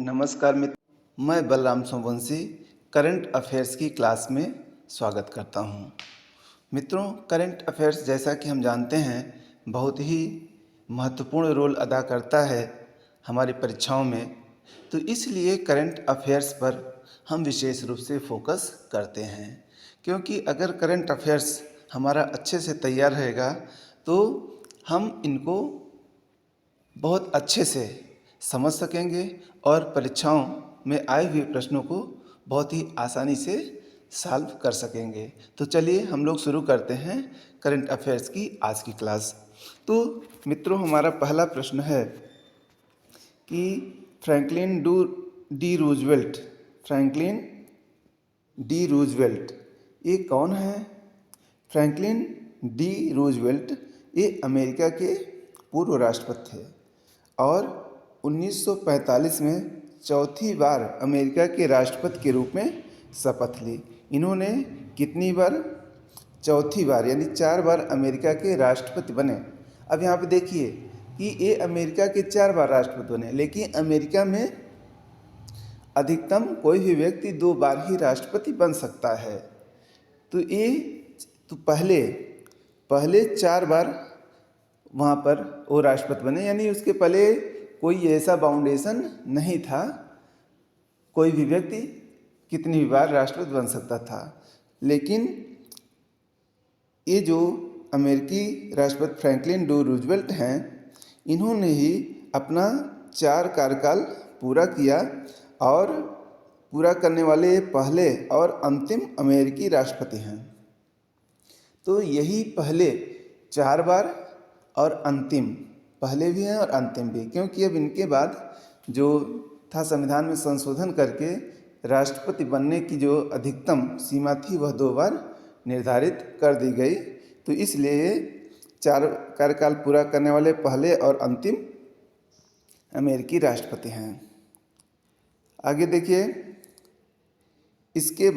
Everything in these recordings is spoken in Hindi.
नमस्कार मित्र, मैं बलराम सोमवंशी करंट अफेयर्स की क्लास में स्वागत करता हूँ। मित्रों, करंट अफेयर्स जैसा कि हम जानते हैं बहुत ही महत्वपूर्ण रोल अदा करता है हमारी परीक्षाओं में। तो इसलिए करंट अफेयर्स पर हम विशेष रूप से फोकस करते हैं, क्योंकि अगर करंट अफेयर्स हमारा अच्छे से तैयार रहेगा तो हम इनको बहुत अच्छे से समझ सकेंगे और परीक्षाओं में आए हुए प्रश्नों को बहुत ही आसानी से सॉल्व कर सकेंगे। तो चलिए हम लोग शुरू करते हैं करंट अफेयर्स की आज की क्लास। तो मित्रों, हमारा पहला प्रश्न है कि फ्रैंकलिन डी रूजवेल्ट ये कौन है? फ्रैंकलिन डी रूजवेल्ट ये अमेरिका के पूर्व राष्ट्रपति थे और 1945 में चौथी बार अमेरिका के राष्ट्रपति के रूप में शपथ ली। इन्होंने कितनी बार? चौथी बार, यानी 4 बार अमेरिका के राष्ट्रपति बने। अब यहाँ पे देखिए कि ये अमेरिका के 4 बार राष्ट्रपति बने, लेकिन अमेरिका में अधिकतम कोई भी व्यक्ति 2 बार ही राष्ट्रपति बन सकता है। तो पहले 4 बार वहाँ पर वो राष्ट्रपति बने, यानी उसके पहले कोई ऐसा बाउंडेशन नहीं था, कोई भी व्यक्ति कितनी भी बार राष्ट्रपति बन सकता था। लेकिन ये जो अमेरिकी राष्ट्रपति फ्रैंकलिन डी रूजवेल्ट हैं, इन्होंने ही अपना 4 कार्यकाल पूरा किया और पूरा करने वाले पहले और अंतिम अमेरिकी राष्ट्रपति हैं। तो यही पहले 4 बार और अंतिम, पहले भी हैं और अंतिम भी, क्योंकि अब इनके बाद जो था संविधान में संशोधन करके राष्ट्रपति बनने की जो अधिकतम सीमा थी वह 2 बार निर्धारित कर दी गई। तो इसलिए 4 कार्यकाल पूरा करने वाले पहले और अंतिम अमेरिकी राष्ट्रपति हैं। आगे देखिए, इसके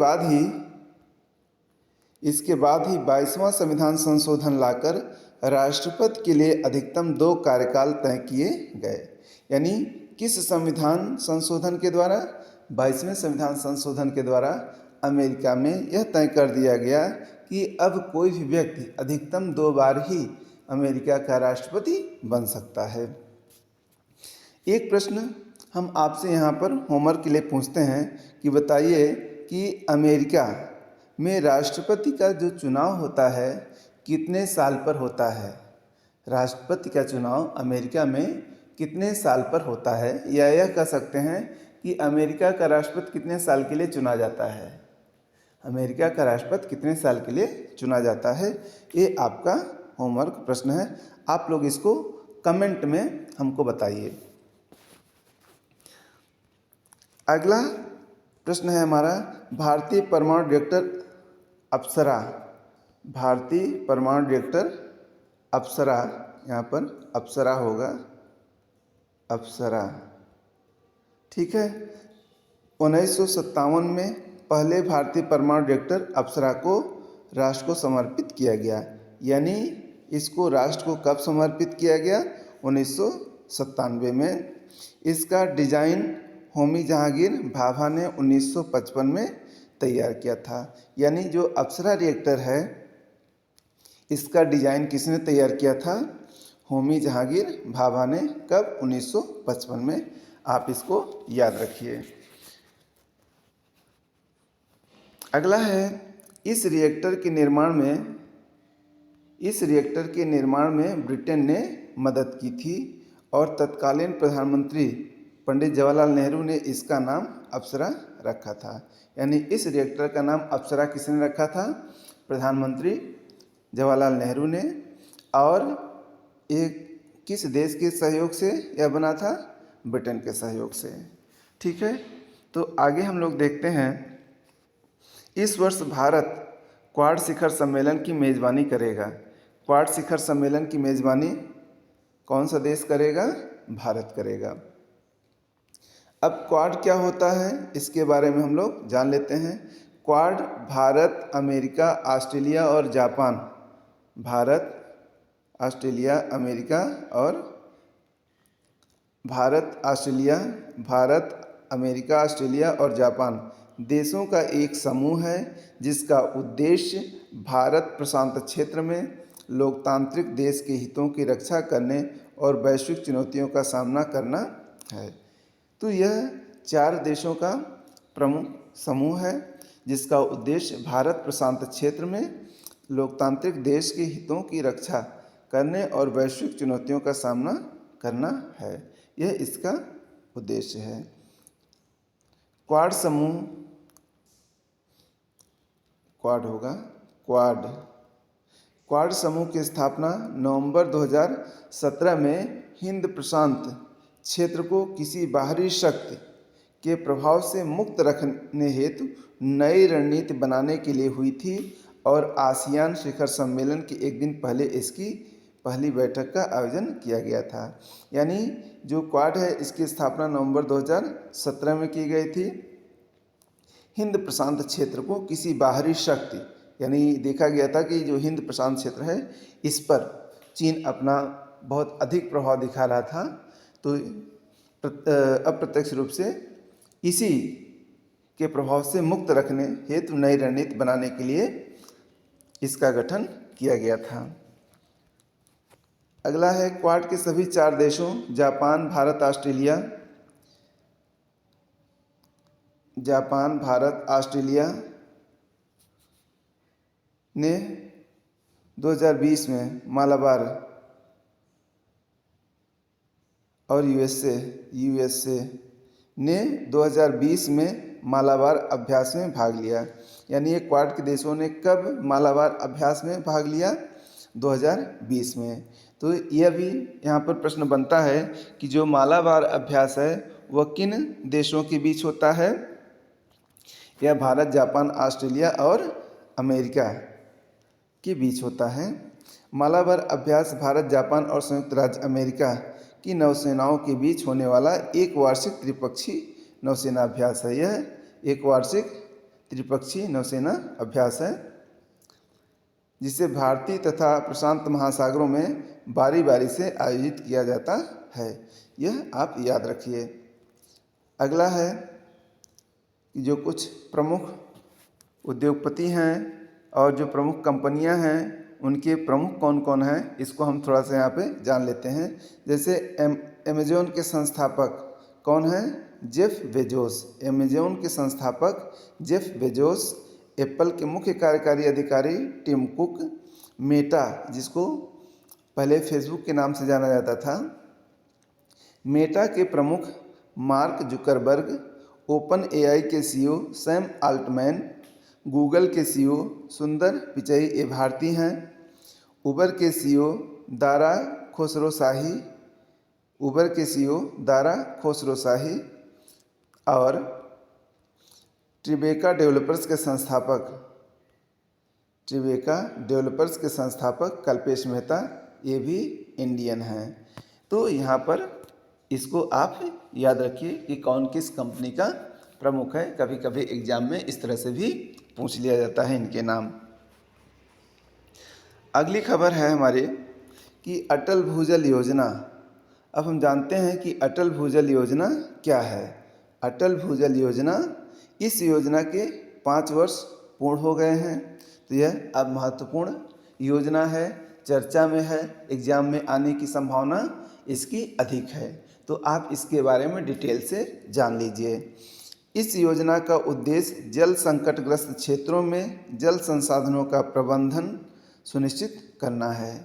बाद ही 22वां संविधान संशोधन लाकर राष्ट्रपति के लिए अधिकतम 2 कार्यकाल तय किए गए। यानी किस संविधान संशोधन के द्वारा? 22वें संविधान संशोधन के द्वारा अमेरिका में यह तय कर दिया गया कि अब कोई भी व्यक्ति अधिकतम 2 बार ही अमेरिका का राष्ट्रपति बन सकता है। एक प्रश्न हम आपसे यहाँ पर होमवर्क के लिए पूछते हैं कि बताइए कि अमेरिका में राष्ट्रपति का जो चुनाव होता है कितने साल पर होता है? राष्ट्रपति का चुनाव अमेरिका में कितने साल पर होता है, या यह कह सकते हैं कि अमेरिका का राष्ट्रपति कितने साल के लिए चुना जाता है? अमेरिका का राष्ट्रपति कितने साल के लिए चुना जाता है? ये आपका होमवर्क प्रश्न है। आप लोग इसको कमेंट में हमको बताइए। अगला प्रश्न है हमारा, भारतीय परमाणु रिएक्टर अप्सरा, यहाँ पर अप्सरा होगा, अप्सरा, ठीक है। 1957 में पहले भारतीय परमाणु रिएक्टर अप्सरा को राष्ट्र को समर्पित किया गया। यानी इसको राष्ट्र को कब समर्पित किया गया? 1997 में। इसका डिजाइन होमी जहांगीर भाभा ने 1955 में तैयार किया था। यानी जो अप्सरा रिएक्टर है इसका डिजाइन किसने तैयार किया था? होमी जहांगीर भाभा ने। कब? 1955 में। आप इसको याद रखिए। अगला है, इस रिएक्टर के निर्माण में ब्रिटेन ने मदद की थी और तत्कालीन प्रधानमंत्री पंडित जवाहरलाल नेहरू ने इसका नाम अप्सरा रखा था। यानी इस रिएक्टर का नाम अप्सरा किसने रखा था? प्रधानमंत्री जवाहरलाल नेहरू ने। और ये किस देश के सहयोग से यह बना था? ब्रिटेन के सहयोग से, ठीक है। तो आगे हम लोग देखते हैं, इस वर्ष भारत क्वाड शिखर सम्मेलन की मेज़बानी करेगा। क्वाड शिखर सम्मेलन की मेज़बानी कौन सा देश करेगा? भारत करेगा। अब क्वाड क्या होता है इसके बारे में हम लोग जान लेते हैं। क्वाड भारत, अमेरिका, ऑस्ट्रेलिया और जापान, भारत, ऑस्ट्रेलिया, अमेरिका और Bharat, Australia, Bharat, America, Australia और जापान देशों का एक समूह है जिसका उद्देश्य भारत प्रशांत क्षेत्र में लोकतांत्रिक देश के हितों की रक्षा करने और वैश्विक चुनौतियों का सामना करना है। तो यह 4 देशों का प्रमुख समूह है जिसका उद्देश्य भारत प्रशांत क्षेत्र में लोकतांत्रिक देश के हितों की रक्षा करने और वैश्विक चुनौतियों का सामना करना है। यह इसका उद्देश्य है। क्वाड समूह, क्वाड होगा क्वाड क्वाड समूह की स्थापना नवंबर 2017 में हिंद प्रशांत क्षेत्र को किसी बाहरी शक्ति के प्रभाव से मुक्त रखने हेतु नई रणनीति बनाने के लिए हुई थी और आसियान शिखर सम्मेलन के एक दिन पहले इसकी पहली बैठक का आयोजन किया गया था। यानी जो क्वाड है इसकी स्थापना नवंबर 2017 में की गई थी। हिंद प्रशांत क्षेत्र को किसी बाहरी शक्ति, यानी देखा गया था कि जो हिंद प्रशांत क्षेत्र है इस पर चीन अपना बहुत अधिक प्रभाव दिखा रहा था, तो अप्रत्यक्ष रूप से इसी के प्रभाव से मुक्त रखने हेतु नई रणनीति बनाने के लिए इसका गठन किया गया था। अगला है क्वाड के सभी 4 देशों जापान, भारत, ऑस्ट्रेलिया ने 2020 में मालाबार और यूएसए ने 2020 में मालाबार अभ्यास में भाग लिया। यानी ये क्वाड के देशों ने कब मालाबार अभ्यास में भाग लिया? 2020 में। तो यह भी यहाँ पर प्रश्न बनता है कि जो मालाबार अभ्यास है वह किन देशों के बीच होता है? यह भारत, जापान, ऑस्ट्रेलिया और अमेरिका के बीच होता है। मालाबार अभ्यास भारत, जापान और संयुक्त राज्य अमेरिका की नौसेनाओं के बीच होने वाला एक वार्षिक त्रिपक्षीय नौसेना अभ्यास है। यह एक वार्षिक त्रिपक्षीय नौसेना अभ्यास है जिसे भारतीय तथा प्रशांत महासागरों में बारी बारी से आयोजित किया जाता है। यह आप याद रखिए। अगला है कि जो कुछ प्रमुख उद्योगपति हैं और जो प्रमुख कंपनियां हैं उनके प्रमुख कौन कौन हैं, इसको हम थोड़ा सा यहाँ पे जान लेते हैं। जैसे अमेज़न के संस्थापक कौन हैं? Jeff Bezos. अमेज़न के संस्थापक जेफ बेजोस, एप्पल के मुख्य कार्यकारी अधिकारी टिम कुक, मेटा जिसको पहले फेसबुक के नाम से जाना जाता था, मेटा के प्रमुख मार्क जुकरबर्ग, ओपन एआई के सीईओ सैम आल्टमैन, गूगल के सीईओ सुंदर पिचई ये भारतीय हैं, उबर के सीईओ दारा खोसरोशाही और ट्रिबेका डेवलपर्स के संस्थापक कल्पेश मेहता, ये भी इंडियन हैं। तो यहाँ पर इसको आप याद रखिए कि कौन किस कंपनी का प्रमुख है। कभी कभी एग्जाम में इस तरह से भी पूछ लिया जाता है इनके नाम। अगली खबर है हमारे कि अटल भूजल योजना। अब हम जानते हैं कि अटल भूजल योजना क्या है। अटल भूजल योजना, इस योजना के 5 वर्ष पूर्ण हो गए हैं। तो यह अब महत्वपूर्ण योजना है, चर्चा में है, एग्जाम में आने की संभावना इसकी अधिक है। तो आप इसके बारे में डिटेल से जान लीजिए। इस योजना का उद्देश्य जल संकटग्रस्त क्षेत्रों में जल संसाधनों का प्रबंधन सुनिश्चित करना है।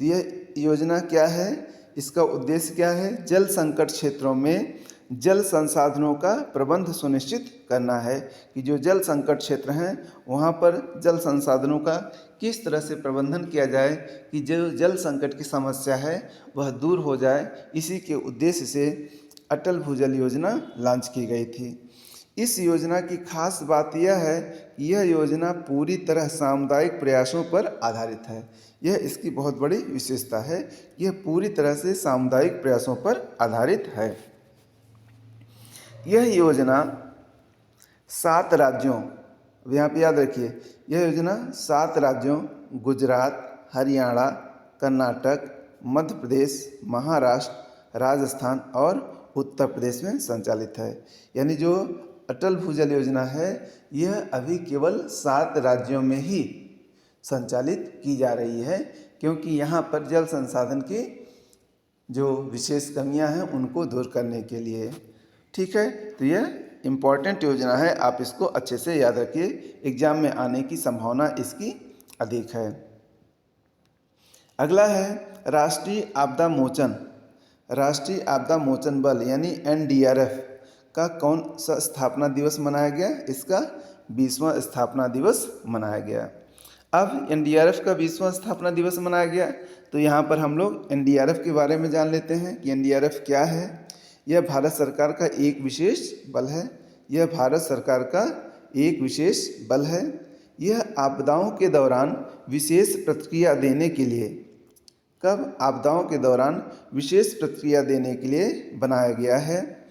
तो यह योजना क्या है, इसका उद्देश्य क्या है? जल संकट क्षेत्रों में जल संसाधनों का प्रबंध सुनिश्चित करना है कि जो जल संकट क्षेत्र हैं वहाँ पर जल संसाधनों का किस तरह से प्रबंधन किया जाए कि जो जल संकट की समस्या है वह दूर हो जाए। इसी के उद्देश्य से अटल भूजल योजना लॉन्च की गई थी। इस योजना की खास बात यह है कि यह योजना पूरी तरह सामुदायिक प्रयासों पर आधारित है। यह इसकी बहुत बड़ी विशेषता है, यह पूरी तरह से सामुदायिक प्रयासों पर आधारित है। यह योजना 7 राज्यों, यहाँ पे याद रखिए, यह योजना 7 राज्यों गुजरात, हरियाणा, कर्नाटक, मध्य प्रदेश, महाराष्ट्र, राजस्थान और उत्तर प्रदेश में संचालित है। यानी जो अटल भूजल योजना है यह अभी केवल 7 राज्यों में ही संचालित की जा रही है, क्योंकि यहाँ पर जल संसाधन की जो विशेष कमियां हैं उनको दूर करने के लिए। ठीक है, तो यह इम्पॉर्टेंट योजना है, आप इसको अच्छे से याद रखिए, एग्जाम में आने की संभावना इसकी अधिक है। अगला है राष्ट्रीय आपदा मोचन। राष्ट्रीय आपदा मोचन बल यानी NDRF का कौन सा स्थापना दिवस मनाया गया? इसका 20वां स्थापना दिवस मनाया गया। अब NDRF का 20वां स्थापना दिवस मनाया गया, तो यहाँ पर हम लोग NDRF के बारे में जान लेते हैं कि NDRF क्या है। यह भारत सरकार का एक विशेष बल है। यह भारत सरकार का एक विशेष बल है। यह आपदाओं के दौरान विशेष प्रतिक्रिया देने के लिए, कब? आपदाओं के दौरान विशेष प्रतिक्रिया देने के लिए बनाया गया है।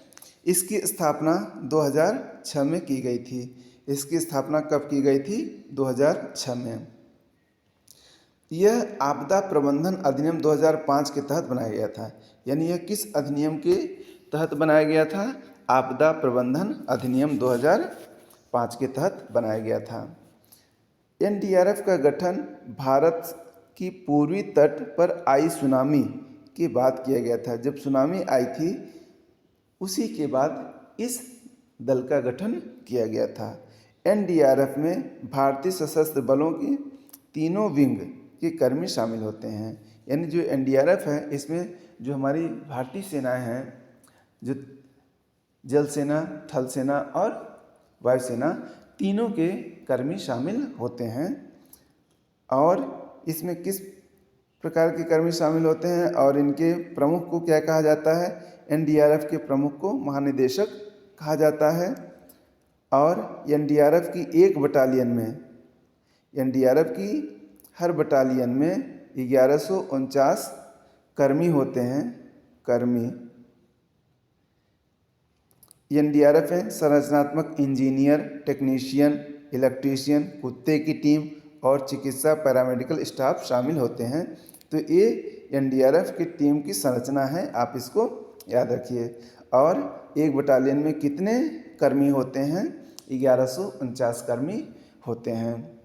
इसकी स्थापना 2006 में की गई थी। इसकी स्थापना कब की गई थी? 2006 में। यह आपदा प्रबंधन अधिनियम 2005 के तहत बनाया गया था। यानी यह किस अधिनियम के तहत बनाया गया था? आपदा प्रबंधन अधिनियम 2005 के तहत बनाया गया था। NDRF का गठन भारत की पूर्वी तट पर आई सुनामी के बाद किया गया था। जब सुनामी आई थी उसी के बाद इस दल का गठन किया गया था। NDRF में भारतीय सशस्त्र बलों की तीनों विंग के कर्मी शामिल होते हैं। यानी जो NDRF है इसमें जो हमारी भारतीय सेनाएं हैं, जो जल सेना, थल सेना और वायुसेना, तीनों के कर्मी शामिल होते हैं। और इसमें किस प्रकार के कर्मी शामिल होते हैं और इनके प्रमुख को क्या कहा जाता है? NDRF के प्रमुख को महानिदेशक कहा जाता है। और NDRF की एक बटालियन में, NDRF की हर बटालियन में 1149 कर्मी होते हैं। कर्मी NDRF है संरचनात्मक इंजीनियर, टेक्नीशियन, इलेक्ट्रीशियन, कुत्ते की टीम और चिकित्सा पैरामेडिकल स्टाफ शामिल होते हैं। तो ये NDRF की टीम की संरचना है, आप इसको याद रखिए। और एक बटालियन में कितने कर्मी होते हैं? 1149 कर्मी होते हैं।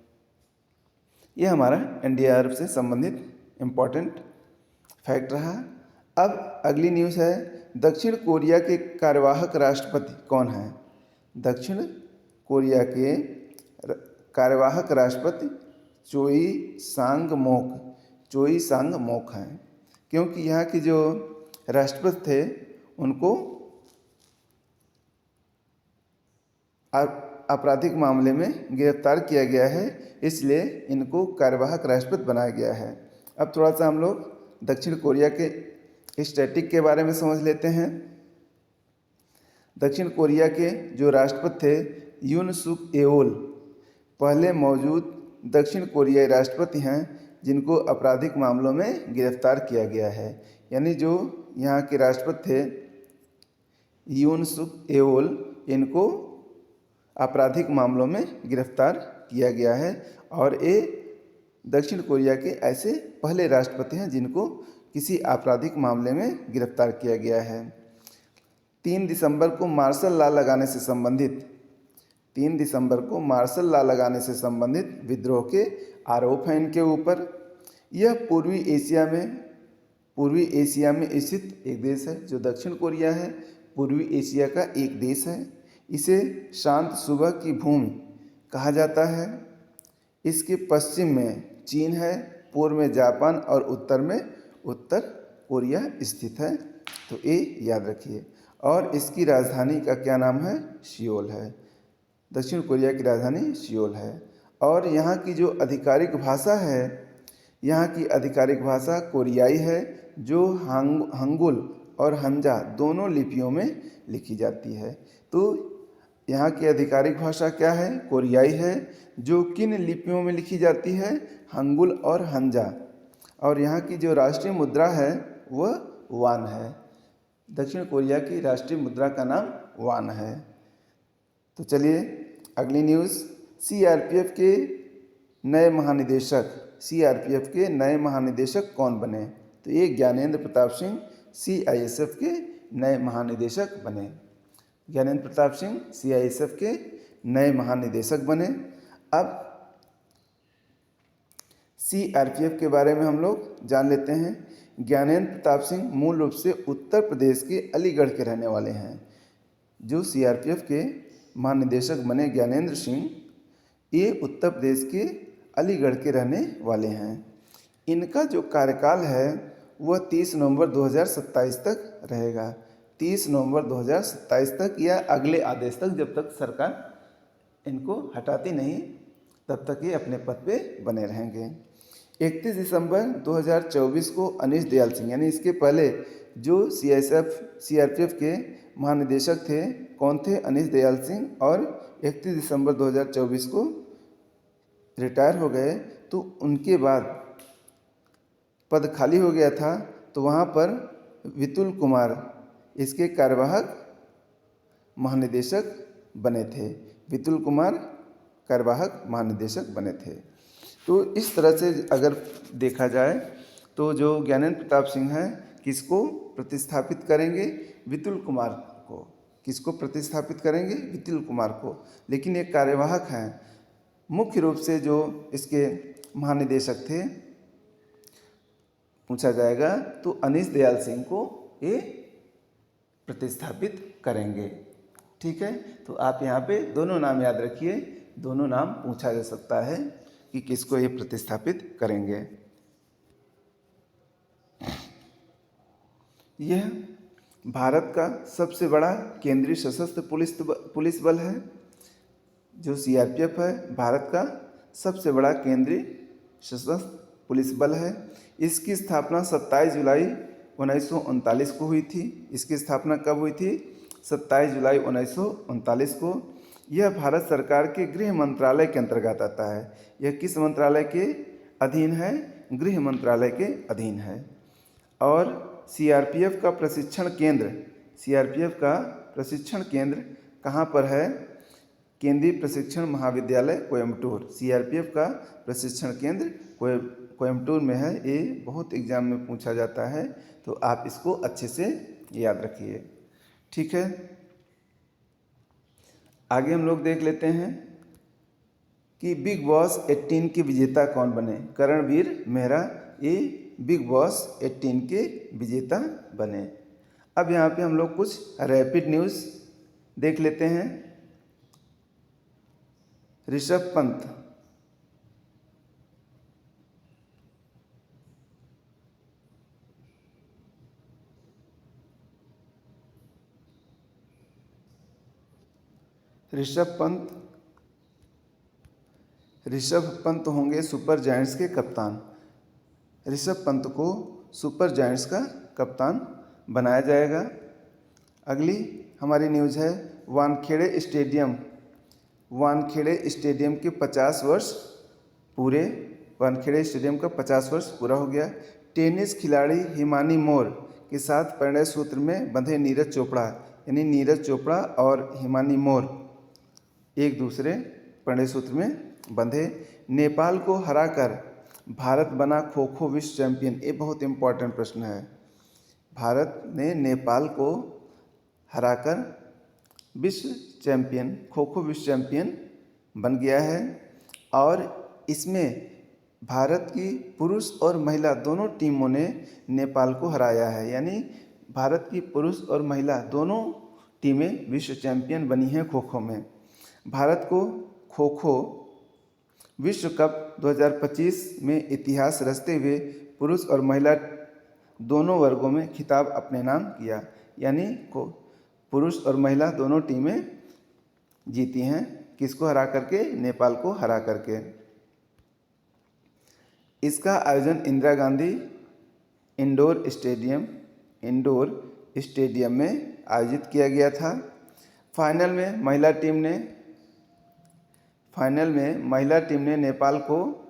ये हमारा NDRF से संबंधित इम्पोर्टेंट फैक्ट रहा। अब अगली न्यूज़ है, दक्षिण कोरिया के कार्यवाहक राष्ट्रपति कौन है? दक्षिण कोरिया के कार्यवाहक राष्ट्रपति चोई सांग मोक हैं। क्योंकि यहाँ के जो राष्ट्रपति थे उनको आपराधिक मामले में गिरफ्तार किया गया है, इसलिए इनको कार्यवाहक राष्ट्रपति बनाया गया है। अब थोड़ा सा हम लोग दक्षिण कोरिया के स्टैटिक के बारे में समझ लेते हैं। दक्षिण कोरिया के जो राष्ट्रपति थे यून सुक एओल पहले मौजूद दक्षिण कोरियाई राष्ट्रपति हैं जिनको आपराधिक मामलों में गिरफ्तार किया गया है। यानी जो यहाँ के राष्ट्रपति थे यून सुक एओल, इनको आपराधिक मामलों में गिरफ्तार किया गया है और ये दक्षिण कोरिया के ऐसे पहले राष्ट्रपति हैं जिनको किसी आपराधिक मामले में गिरफ्तार किया गया है। 3 दिसंबर को मार्शल लॉ लगाने से संबंधित विद्रोह के आरोप हैं इनके ऊपर। यह पूर्वी एशिया में स्थित एक देश है। जो दक्षिण कोरिया है पूर्वी एशिया का एक देश है। इसे शांत सुबह की भूमि कहा जाता है। इसके पश्चिम में चीन है, पूर्व में जापान और उत्तर में उत्तर कोरिया स्थित है। तो ये याद रखिए। और इसकी राजधानी का क्या नाम है? सियोल है। दक्षिण कोरिया की राजधानी सियोल है। और यहाँ की जो आधिकारिक भाषा है, यहाँ की आधिकारिक भाषा कोरियाई है, जो हंगुल और हंजा दोनों लिपियों में लिखी जाती है। तो यहाँ की आधिकारिक भाषा क्या है? कोरियाई है। जो किन लिपियों में लिखी जाती है? हंगुल और हंजा। और यहाँ की जो राष्ट्रीय मुद्रा है वह वान है। दक्षिण कोरिया की राष्ट्रीय मुद्रा का नाम वान है। तो चलिए अगली न्यूज़, CRPF के नए महानिदेशक कौन बने? तो ये ज्ञानेंद्र प्रताप सिंह CISF के नए महानिदेशक बने। ज्ञानेंद्र प्रताप सिंह CISF के नए महानिदेशक बने। अब CRPF के बारे में हम लोग जान लेते हैं। ज्ञानेंद्र प्रताप सिंह मूल रूप से उत्तर प्रदेश के अलीगढ़ के रहने वाले हैं। जो CRPF के महानिदेशक बने ज्ञानेंद्र सिंह, ये उत्तर प्रदेश के अलीगढ़ के रहने वाले हैं। इनका जो कार्यकाल है वह 30 नवंबर 2027 तक रहेगा। 30 नवंबर 2027 तक या अगले आदेश तक, जब तक सरकार इनको हटाती नहीं तब तक ये अपने पद पे बने रहेंगे। 31 दिसंबर 2024 को अनीश दयाल सिंह, यानी इसके पहले जो CRPF के महानिदेशक थे, कौन थे? अनीश दयाल सिंह, और 31 दिसंबर 2024 को रिटायर हो गए। तो उनके बाद पद खाली हो गया था, तो वहाँ पर विपुल कुमार इसके कार्यवाहक महानिदेशक बने थे। विपुल कुमार कार्यवाहक महानिदेशक बने थे। तो इस तरह से अगर देखा जाए तो जो ज्ञानेंद्र प्रताप सिंह हैं, किसको प्रतिस्थापित करेंगे? विपुल कुमार को। किसको प्रतिस्थापित करेंगे? विपुल कुमार को। लेकिन ये कार्यवाहक हैं। मुख्य रूप से जो इसके महानिदेशक थे पूछा जाएगा तो अनीश दयाल सिंह को ये प्रतिस्थापित करेंगे। ठीक है, तो आप यहाँ पे दोनों नाम याद रखिए। दोनों नाम पूछा जा सकता है कि किसको ये प्रतिस्थापित करेंगे। यह भारत का सबसे बड़ा केंद्रीय सशस्त्र पुलिस बल है। जो CRPF है भारत का सबसे बड़ा केंद्रीय सशस्त्र पुलिस बल है। इसकी स्थापना 27 जुलाई 1939 को हुई थी। इसकी स्थापना कब हुई थी? 27 जुलाई 1939 को। यह भारत सरकार के गृह मंत्रालय के अंतर्गत आता है। यह किस मंत्रालय के अधीन है? गृह मंत्रालय के अधीन है। और CRPF का प्रशिक्षण केंद्र कहाँ पर है? केंद्रीय प्रशिक्षण महाविद्यालय कोयम्बटूर। CRPF का प्रशिक्षण केंद्र कोयम्बटूर में है। ये बहुत एग्जाम में पूछा जाता है, तो आप इसको अच्छे से याद रखिए। ठीक है, आगे हम लोग देख लेते हैं कि बिग बॉस 18 के विजेता कौन बने। करणवीर मेहरा ये बिग बॉस 18 के विजेता बने। अब यहाँ पे हम लोग कुछ रैपिड न्यूज़ देख लेते हैं। ऋषभ पंत ऋषभ पंत होंगे सुपर जायंट्स के कप्तान। ऋषभ पंत को सुपर जायंट्स का कप्तान बनाया जाएगा। अगली हमारी न्यूज़ है वानखेड़े स्टेडियम के 50 वर्ष पूरे। वानखेड़े स्टेडियम का 50 वर्ष पूरा हो गया। टेनिस खिलाड़ी हिमानी मोर के साथ परिणय सूत्र में बंधे नीरज चोपड़ा, यानी नीरज चोपड़ा और हिमानी मोर एक दूसरे परिणय सूत्र में बंधे। नेपाल को हराकर भारत बना खो खो विश्व चैंपियन। ये बहुत इंपॉर्टेंट प्रश्न है। भारत ने नेपाल को हराकर खो खो विश्व चैंपियन बन गया है। और इसमें भारत की पुरुष और महिला दोनों टीमों ने नेपाल को हराया है। यानी भारत की पुरुष और महिला दोनों टीमें विश्व चैंपियन बनी हैं खो खो में। भारत को खो खो विश्व कप 2025 में इतिहास रचते हुए पुरुष और महिला दोनों वर्गों में खिताब अपने नाम किया। यानी पुरुष और महिला दोनों टीमें जीती हैं। किसको हरा करके? नेपाल को हरा करके। इसका आयोजन इंदिरा गांधी इंडोर स्टेडियम में आयोजित किया गया था। फाइनल में महिला टीम ने नेपाल को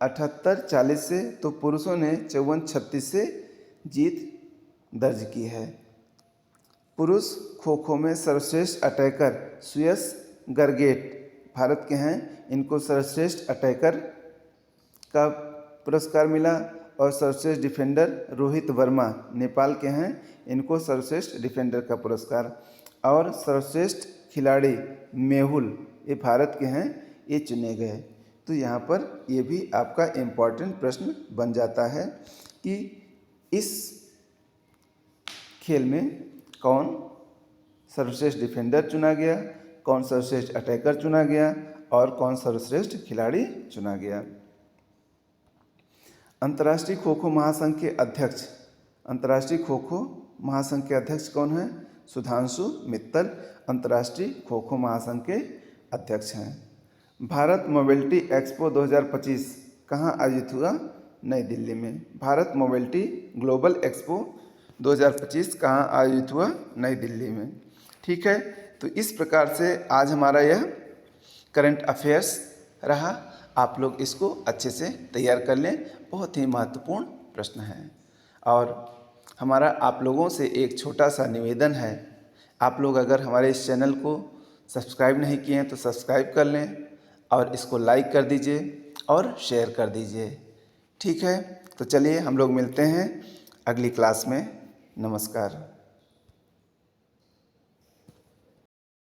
78-40 से, तो पुरुषों ने 54-36 से जीत दर्ज की है। पुरुष खो खो में सर्वश्रेष्ठ अटैकर सुयश गरगेट भारत के हैं। इनको सर्वश्रेष्ठ अटैकर का पुरस्कार मिला। और सर्वश्रेष्ठ डिफेंडर रोहित वर्मा नेपाल के हैं, इनको सर्वश्रेष्ठ डिफेंडर का पुरस्कार। और सर्वश्रेष्ठ खिलाड़ी मेहुल ये भारत के हैं, ये चुने गए। तो यहाँ पर ये भी आपका इम्पॉर्टेंट प्रश्न बन जाता है कि इस खेल में कौन सर्वश्रेष्ठ डिफेंडर चुना गया, कौन सर्वश्रेष्ठ अटैकर चुना गया और कौन सर्वश्रेष्ठ खिलाड़ी चुना गया। अंतर्राष्ट्रीय खो खो महासंघ के अध्यक्ष, अंतर्राष्ट्रीय खो खो महासंघ के अध्यक्ष कौन हैं? सुधांशु मित्तल अंतर्राष्ट्रीय खो खो महासंघ के अध्यक्ष हैं। भारत मोबिलिटी एक्सपो 2025 कहाँ आयोजित हुआ? नई दिल्ली में। भारत मोबिलिटी ग्लोबल एक्सपो 2025 कहाँ आयोजित हुआ? नई दिल्ली में। ठीक है, तो इस प्रकार से आज हमारा यह करंट अफेयर्स रहा। आप लोग इसको अच्छे से तैयार कर लें, बहुत ही महत्वपूर्ण प्रश्न है। और हमारा आप लोगों से एक छोटा सा निवेदन है, आप लोग अगर हमारे इस चैनल को सब्सक्राइब नहीं किए हैं तो सब्सक्राइब कर लें और इसको लाइक कर दीजिए और शेयर कर दीजिए। ठीक है, तो चलिए हम लोग मिलते हैं अगली क्लास में। नमस्कार।